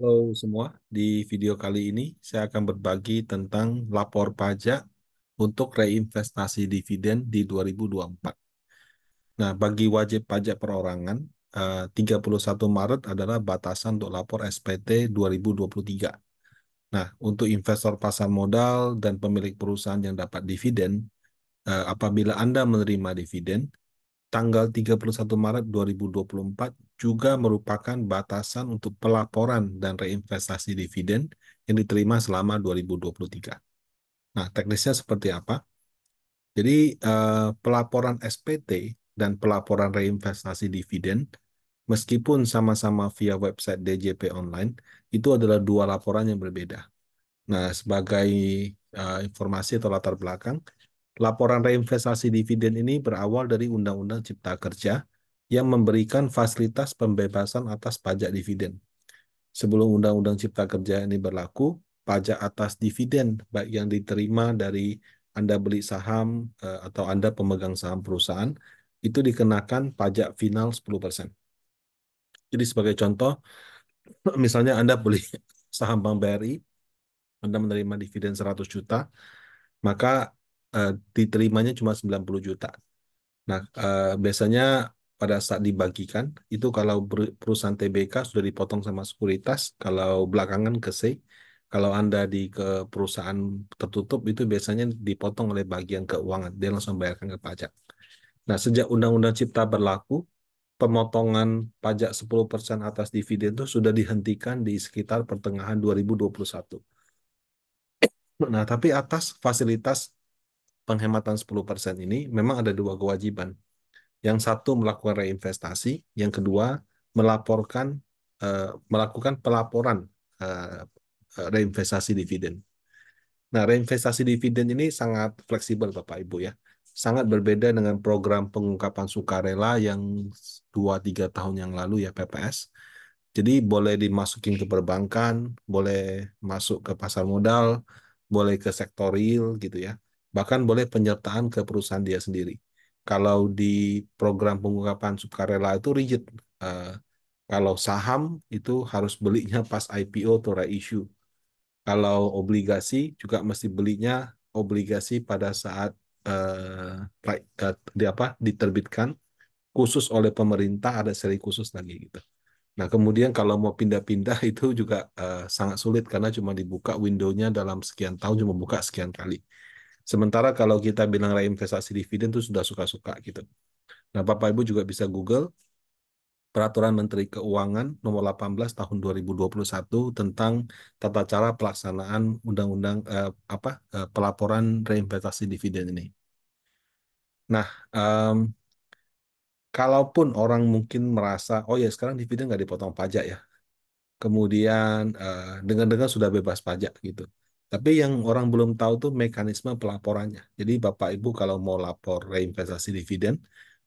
Halo semua, di video kali ini saya akan berbagi tentang lapor pajak untuk reinvestasi dividen di 2024. Nah, bagi wajib pajak perorangan, 31 Maret adalah batasan untuk lapor SPT 2023. Nah, untuk investor pasar modal dan pemilik perusahaan yang dapat dividen, apabila Anda menerima dividen, tanggal 31 Maret 2024 juga merupakan batasan untuk pelaporan dan reinvestasi dividen yang diterima selama 2023. Nah, teknisnya seperti apa? Jadi, pelaporan SPT dan pelaporan reinvestasi dividen, meskipun sama-sama via website DJP online, itu adalah dua laporan yang berbeda. Nah, sebagai informasi atau latar belakang, laporan reinvestasi dividen ini berawal dari Undang-Undang Cipta Kerja yang memberikan fasilitas pembebasan atas pajak dividen. Sebelum Undang-Undang Cipta Kerja ini berlaku, pajak atas dividen baik yang diterima dari Anda beli saham atau Anda pemegang saham perusahaan itu dikenakan pajak final 10%. Jadi sebagai contoh, misalnya Anda beli saham Bank BRI, Anda menerima dividen 100 juta, maka diterimanya cuma 90 juta. Nah, biasanya pada saat dibagikan, itu kalau perusahaan TBK sudah dipotong sama sekuritas, kalau belakangan ke C, kalau Anda di ke perusahaan tertutup, itu biasanya dipotong oleh bagian keuangan, dia langsung bayarkan ke pajak. Nah, sejak Undang-Undang Cipta berlaku, pemotongan pajak 10% atas dividen itu sudah dihentikan di sekitar pertengahan 2021. Nah, tapi atas fasilitas penghematan 10% ini memang ada dua kewajiban. Yang satu melakukan reinvestasi, yang kedua melaporkan melakukan pelaporan eh, reinvestasi dividen. Nah, reinvestasi dividen ini sangat fleksibel Bapak Ibu ya. Sangat berbeda dengan program pengungkapan sukarela yang 2-3 tahun yang lalu ya PPS. Jadi boleh dimasukin ke perbankan, boleh masuk ke pasar modal, boleh ke sektor real gitu ya. Bahkan boleh penyertaan ke perusahaan dia sendiri. Kalau di program pengungkapan sukarela itu rigid. Eh, Kalau saham itu harus belinya pas IPO atau reissue. Kalau obligasi juga mesti belinya obligasi pada saat diterbitkan khusus oleh pemerintah, ada seri khusus lagi gitu. Nah, kemudian kalau mau pindah-pindah itu juga sangat sulit karena cuma dibuka windownya dalam sekian tahun cuma buka sekian kali. Sementara kalau kita bilang reinvestasi dividen itu sudah suka-suka gitu. Nah, Bapak Ibu juga bisa Google Peraturan Menteri Keuangan Nomor 18 Tahun 2021 tentang tata cara pelaksanaan undang-undang pelaporan reinvestasi dividen ini. Nah, kalaupun orang mungkin merasa, oh ya sekarang dividen nggak dipotong pajak ya, kemudian dengan sudah bebas pajak gitu. Tapi yang orang belum tahu tuh mekanisme pelaporannya. Jadi Bapak Ibu kalau mau lapor reinvestasi dividen,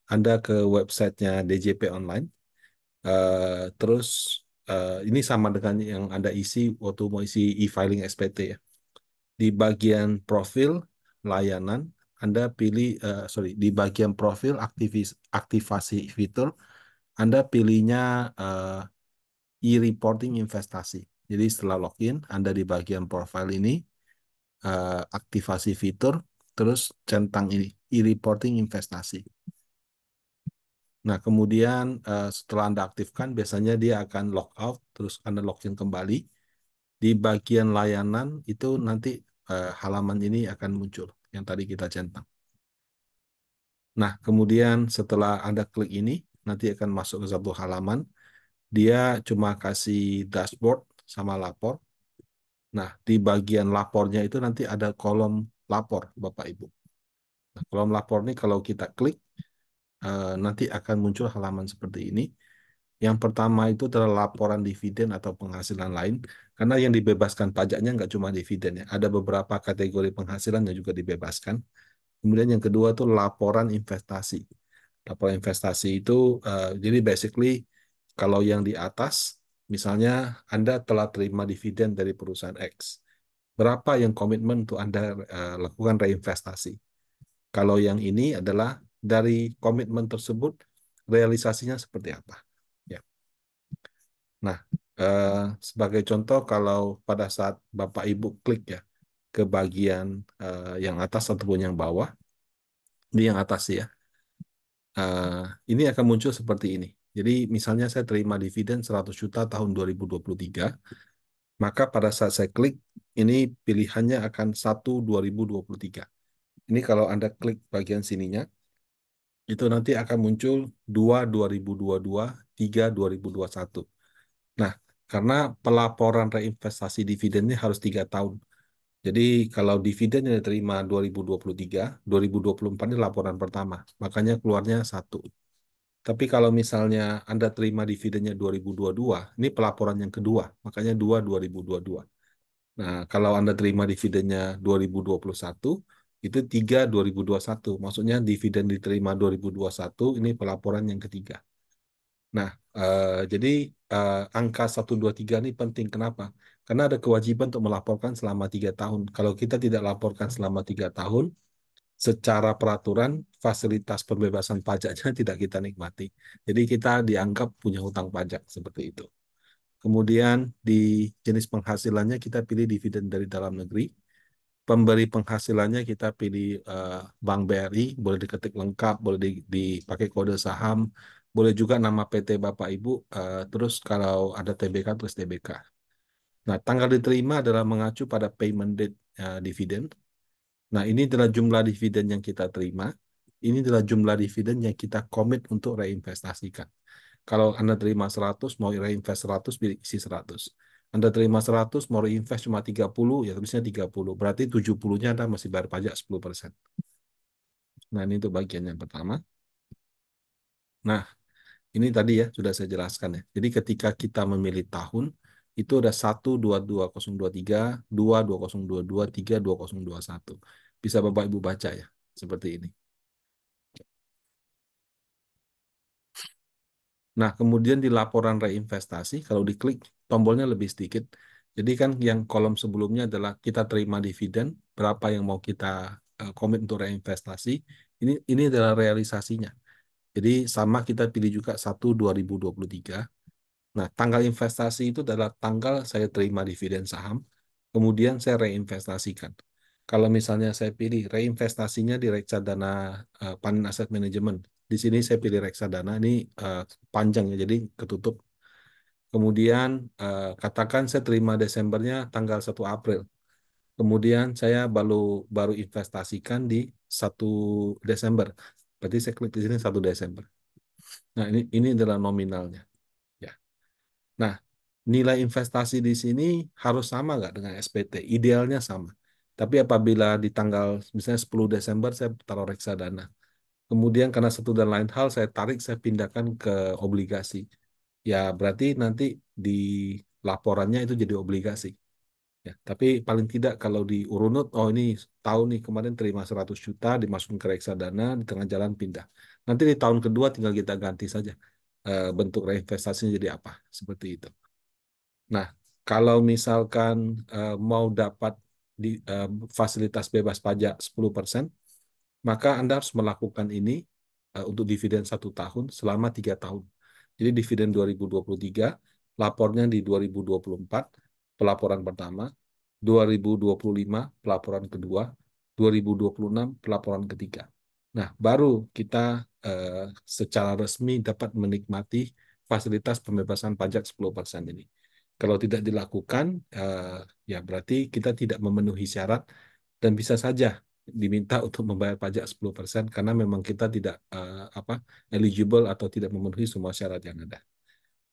Anda ke websitenya DJP Online, terus ini sama dengan yang Anda isi waktu mau isi e-filing SPT ya. Di bagian profil layanan, Anda pilih, di bagian profil aktivasi fitur, Anda pilihnya e-reporting investasi. Jadi setelah login, Anda di bagian profil ini, aktivasi fitur, terus centang ini, e-reporting investasi. Nah, kemudian setelah Anda aktifkan, biasanya dia akan log out, terus Anda login kembali. Di bagian layanan itu nanti halaman ini akan muncul, yang tadi kita centang. Nah, kemudian setelah Anda klik ini, nanti akan masuk ke satu halaman. Dia cuma kasih dashboard sama lapor. Nah, di bagian lapornya itu nanti ada kolom lapor, Bapak Ibu. Nah, kolom lapor ini kalau kita klik, nanti akan muncul halaman seperti ini. Yang pertama itu adalah laporan dividen atau penghasilan lain, karena yang dibebaskan pajaknya nggak cuma dividen ya, ada beberapa kategori penghasilan yang juga dibebaskan. Kemudian yang kedua itu laporan investasi. Laporan investasi itu, jadi basically kalau yang di atas, misalnya Anda telah terima dividen dari perusahaan X, berapa yang komitmen untuk Anda lakukan reinvestasi. Kalau yang ini adalah dari komitmen tersebut, realisasinya seperti apa. Ya. Nah, Eh, Sebagai contoh, kalau pada saat Bapak Ibu klik ya ke bagian yang atas ataupun yang bawah, ini yang atas ya, eh, ini akan muncul seperti ini. Jadi misalnya saya terima dividen 100 juta tahun 2023, maka pada saat saya klik, ini pilihannya akan 1 2023. Ini kalau Anda klik bagian sininya, itu nanti akan muncul 2 2022, 3 2021. Nah, karena pelaporan reinvestasi dividennya harus 3 tahun. Jadi kalau dividen yang diterima 2023, 2024 ini laporan pertama. Makanya keluarnya 1. Tapi kalau misalnya Anda terima dividennya 2022, ini pelaporan yang kedua. Makanya 2 2022. Nah, kalau Anda terima dividennya 2021, itu 3 2021. Maksudnya dividen diterima 2021, ini pelaporan yang ketiga. Nah, jadi angka 123 ini penting. Kenapa? Karena ada kewajiban untuk melaporkan selama 3 tahun. Kalau kita tidak laporkan selama 3 tahun, secara peraturan fasilitas pembebasan pajaknya tidak kita nikmati. Jadi kita dianggap punya hutang pajak seperti itu. Kemudian di jenis penghasilannya kita pilih dividen dari dalam negeri. Pemberi penghasilannya kita pilih Bank BRI, boleh diketik lengkap, boleh dipakai kode saham, boleh juga nama PT Bapak Ibu, terus kalau ada TBK terus TBK. Nah, tanggal diterima adalah mengacu pada payment date dividen. Nah, ini adalah jumlah dividen yang kita terima. Ini adalah jumlah dividen yang kita komit untuk reinvestasikan. Kalau Anda terima 100, mau reinvest 100, pilih isi 100. Anda terima 100, mau reinvest cuma 30, ya tulisnya 30. Berarti 70-nya Anda masih bayar pajak 10%. Nah, ini untuk bagian yang pertama. Nah, ini tadi ya, sudah saya jelaskan ya. Jadi ketika kita memilih tahun, itu ada 1 22 023, 2 2022, 3 2021. Bisa Bapak Ibu baca ya, seperti ini. Nah, kemudian di laporan reinvestasi, kalau diklik tombolnya lebih sedikit. Jadi kan yang kolom sebelumnya adalah kita terima dividen, berapa yang mau kita komit untuk reinvestasi. Ini adalah realisasinya. Jadi sama kita pilih juga 1 2023. Nah, tanggal investasi itu adalah tanggal saya terima dividen saham, kemudian saya reinvestasikan. Kalau misalnya saya pilih reinvestasinya di reksadana Panin Asset Management, di sini saya pilih reksadana, ini panjang ya, jadi ketutup. Kemudian katakan saya terima Desembernya tanggal 1 April. Kemudian saya baru baru investasikan di 1 Desember. Berarti saya klik di sini 1 Desember. Nah, ini adalah nominalnya. Ya. Nah, nilai investasi di sini harus sama nggak dengan SPT? Idealnya sama. Tapi apabila di tanggal misalnya 10 Desember saya taruh reksadana. Kemudian karena satu dan lain hal saya tarik, saya pindahkan ke obligasi. Ya berarti nanti di laporannya itu jadi obligasi. Ya, tapi paling tidak kalau di urunut, oh ini tahun nih kemarin terima 100 juta, dimasukin ke reksadana, di tengah jalan pindah. Nanti di tahun kedua tinggal kita ganti saja bentuk reinvestasinya jadi apa, seperti itu. Nah, kalau misalkan mau dapat di fasilitas bebas pajak 10%, maka Anda harus melakukan ini untuk dividen 1 tahun selama 3 tahun. Jadi dividen 2023, lapornya di 2024, pelaporan pertama, 2025, pelaporan kedua, 2026, pelaporan ketiga. Nah, baru kita secara resmi dapat menikmati fasilitas pembebasan pajak 10% ini. Kalau tidak dilakukan, ya berarti kita tidak memenuhi syarat dan bisa saja diminta untuk membayar pajak 10% karena memang kita tidak eligible atau tidak memenuhi semua syarat yang ada.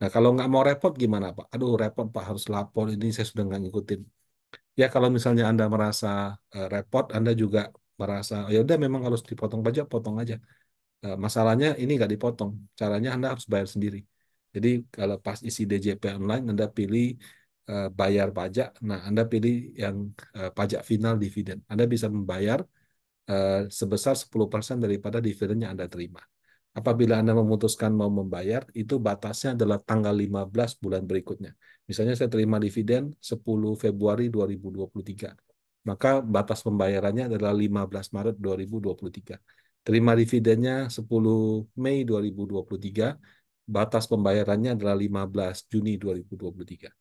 Nah, kalau nggak mau repot gimana, Pak? Aduh, repot, Pak, harus lapor ini saya sudah nggak ngikutin. Ya, kalau misalnya Anda merasa repot, Anda juga merasa, "Oh, ya udah memang harus dipotong pajak, potong aja." Masalahnya ini nggak dipotong. Caranya Anda harus bayar sendiri. Jadi kalau pas isi DJP online, Anda pilih bayar pajak. Nah, Anda pilih yang pajak final dividen. Anda bisa membayar sebesar 10% daripada dividen yang Anda terima. Apabila Anda memutuskan mau membayar, itu batasnya adalah tanggal 15 bulan berikutnya. Misalnya saya terima dividen 10 Februari 2023. Maka batas pembayarannya adalah 15 Maret 2023. Terima dividennya 10 Mei 2023. batas pembayarannya adalah 15 Juni 2023.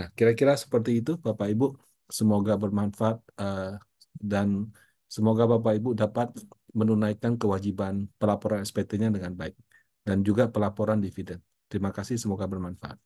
Nah, kira-kira seperti itu, Bapak Ibu. Semoga bermanfaat dan semoga Bapak Ibu dapat menunaikan kewajiban pelaporan SPT-nya dengan baik dan juga pelaporan dividen. Terima kasih, semoga bermanfaat.